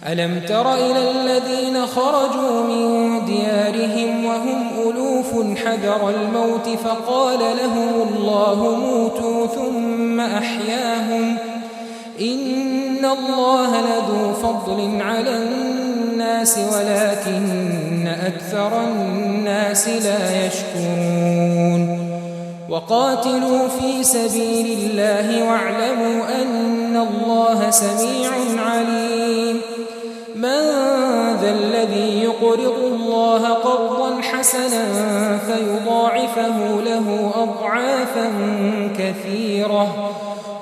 ألم تر إلى الذين خرجوا من ديارهم وهم ألوف حذر الموت فقال لهم الله موتوا ثم أحياهم إن الله لذو فضل على الناس ولكن أكثر الناس لا يشكرون وقاتلوا في سبيل الله واعلموا أن الله سميع عليم من ذا الذي يقرض الله قرضا حسنا فيضاعفه له أضعافا كثيرة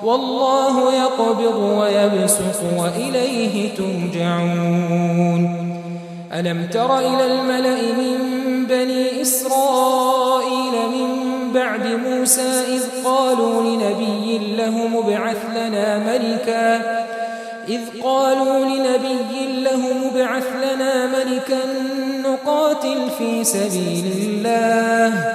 والله يقبض ويبسط وإليه ترجعون ألم تر إلى الملأ من بني إسرائيل من بعد موسى إذ قالوا لنبي له مبعث لنا ملكا نقاتل في سبيل الله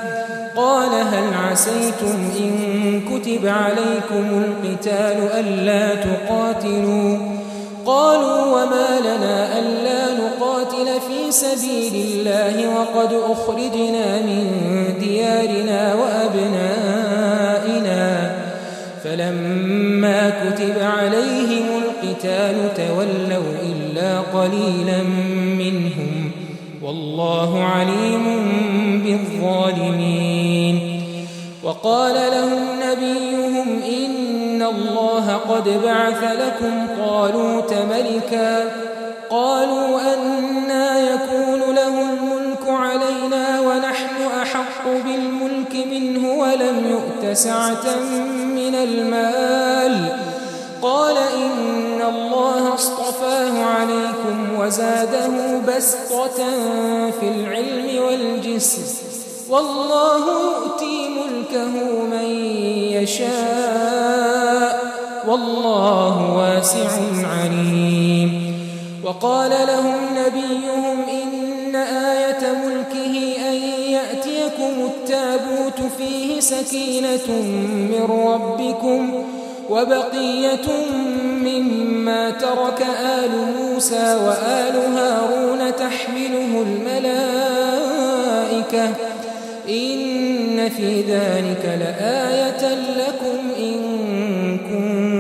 قال هل عسيتم إن كتب عليكم القتال ألا تقاتلوا قالوا وما لنا ألا نقاتل في سبيل الله وقد أخرجنا من ديارنا وأبنائنا فلما كتب عليهم القتال تولوا إلا قليلا منهم والله عليم بالظالمين وقال لهم نبيهم إن الله قد بعث لكم طالوت ملكا قالوا أنى يكون له الملك علينا ونحن أحق بالملك منه ولم يؤت سعة من المال قال إن الله اصطفاه عليكم وزاده بسطة في العلم والجسم والله يؤتي ملكه من يشاء والله واسع عليم وقال لهم نبيهم إن آية ملكه أن يأتيكم التابوت فيه سكينة من ربكم وبقية مما ترك آل موسى وآل هارون تحمله الملائكة إن في ذلك لآية لكم إن كنتم